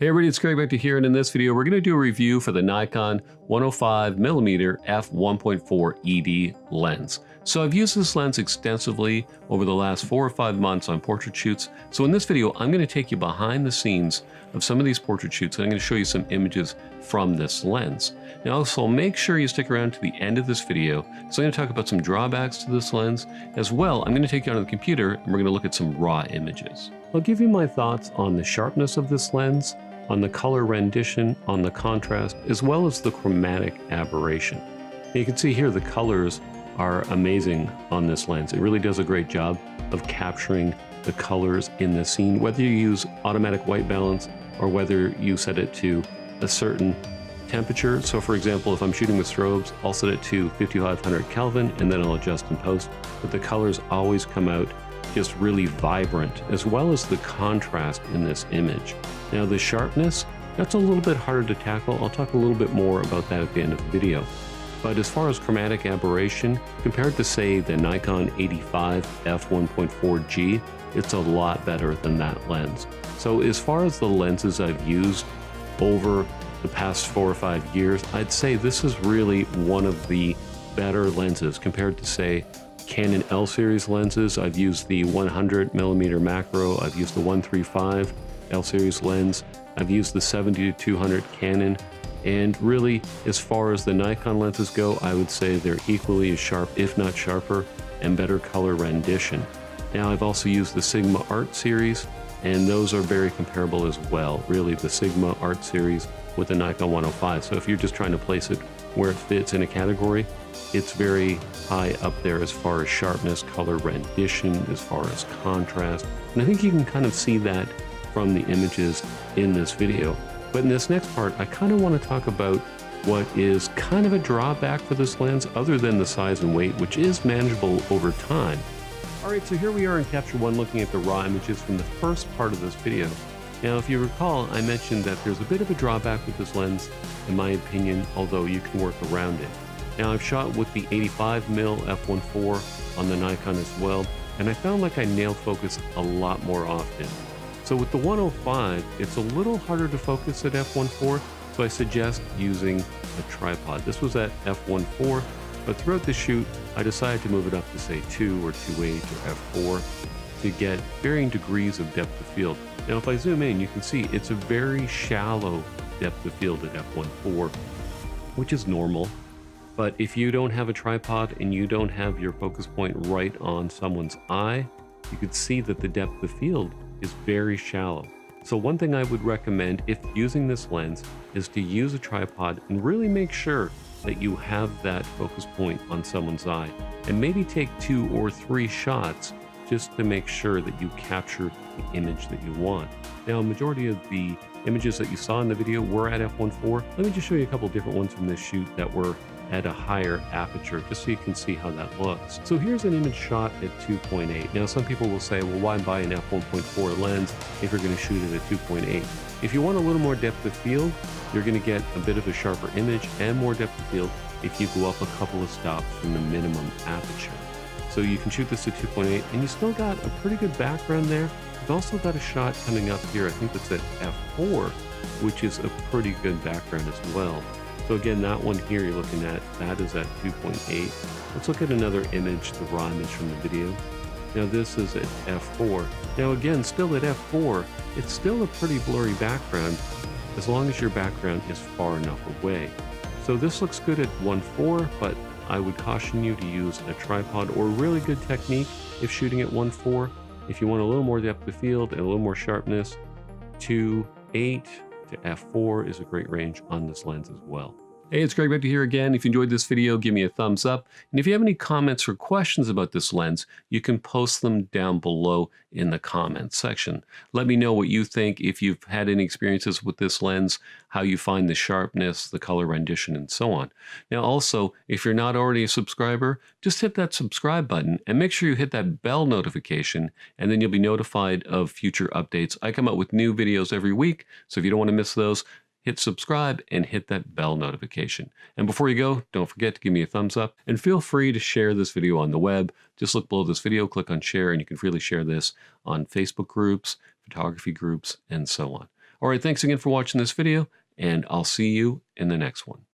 Hey everybody, it's Greg back to here, and in this video we're going to do a review for the Nikon 105mm f1.4 ED lens. So I've used this lens extensively over the last 4 or 5 months on portrait shoots. So in this video I'm going to take you behind the scenes of some of these portrait shoots, and I'm going to show you some images from this lens. Now also make sure you stick around to the end of this video, because I'm going to talk about some drawbacks to this lens. As well, I'm going to take you onto the computer and we're going to look at some raw images. I'll give you my thoughts on the sharpness of this lens, on the color rendition, on the contrast, as well as the chromatic aberration. And you can see here the colors are amazing on this lens. It really does a great job of capturing the colors in the scene, whether you use automatic white balance or whether you set it to a certain temperature. So for example, if I'm shooting with strobes, I'll set it to 5500 Kelvin and then I'll adjust in post, but the colors always come out just really vibrant, as well as the contrast in this image. Now the sharpness, that's a little bit harder to tackle. I'll talk a little bit more about that at the end of the video. But as far as chromatic aberration, compared to say the Nikon 85 f1.4G, it's a lot better than that lens. So as far as the lenses I've used over the past 4 or 5 years, I'd say this is really one of the better lenses compared to say Canon L series lenses. I've used the 100mm macro, I've used the 135 L series lens, I've used the 70-200 Canon, and really as far as the Nikon lenses go, I would say they're equally as sharp, if not sharper, and better color rendition. Now I've also used the Sigma Art series, and those are very comparable as well. Really, the Sigma Art series with the Nikon 105. So if you're just trying to place it where it fits in a category, it's very high up there as far as sharpness, color rendition, as far as contrast. And I think you can kind of see that from the images in this video. But in this next part, I kind of want to talk about what is kind of a drawback for this lens, other than the size and weight, which is manageable over time. All right, so here we are in Capture One looking at the raw images from the first part of this video. Now, if you recall, I mentioned that there's a bit of a drawback with this lens, in my opinion, although you can work around it. Now, I've shot with the 85mm f1.4 on the Nikon as well, and I found like I nail focus a lot more often. So with the 105, it's a little harder to focus at f1.4, so I suggest using a tripod. This was at f1.4, but throughout the shoot, I decided to move it up to say 2 or 2.8 or f4 to get varying degrees of depth of field. Now, if I zoom in, you can see it's a very shallow depth of field at f1.4, which is normal. But if you don't have a tripod and you don't have your focus point right on someone's eye, you could see that the depth of field is very shallow. So one thing I would recommend if using this lens is to use a tripod and really make sure that you have that focus point on someone's eye, and maybe take 2 or 3 shots just to make sure that you capture the image that you want. Now, a majority of the images that you saw in the video were at f1.4. Let me just show you a couple different ones from this shoot that were at a higher aperture, just so you can see how that looks. So here's an image shot at 2.8. Now some people will say, well, why buy an f1.4 lens if you're going to shoot it at 2.8? If you want a little more depth of field, you're going to get a bit of a sharper image and more depth of field if you go up a couple of stops from the minimum aperture. So you can shoot this at 2.8 and you still got a pretty good background there. You've also got a shot coming up here, I think that's at f4, which is a pretty good background as well. So again, that one here you're looking at, that is at 2.8. Let's look at another image, the raw image from the video. Now this is at f4. Now again, still at f4, it's still a pretty blurry background as long as your background is far enough away. So this looks good at 1.4, but I would caution you to use a tripod or really good technique if shooting at 1.4. If you want a little more depth of field and a little more sharpness, 2.8 to f4 is a great range on this lens as well. Hey, it's Greg back to here again. If you enjoyed this video, give me a thumbs up. And if you have any comments or questions about this lens, you can post them down below in the comments section. Let me know what you think, if you've had any experiences with this lens, how you find the sharpness, the color rendition, and so on. Now also, if you're not already a subscriber, just hit that subscribe button and make sure you hit that bell notification, and then you'll be notified of future updates. I come out with new videos every week, so if you don't want to miss those, hit subscribe and hit that bell notification. And before you go, don't forget to give me a thumbs up and feel free to share this video on the web. Just look below this video, click on share, and you can freely share this on Facebook groups, photography groups, and so on. All right, thanks again for watching this video, and I'll see you in the next one.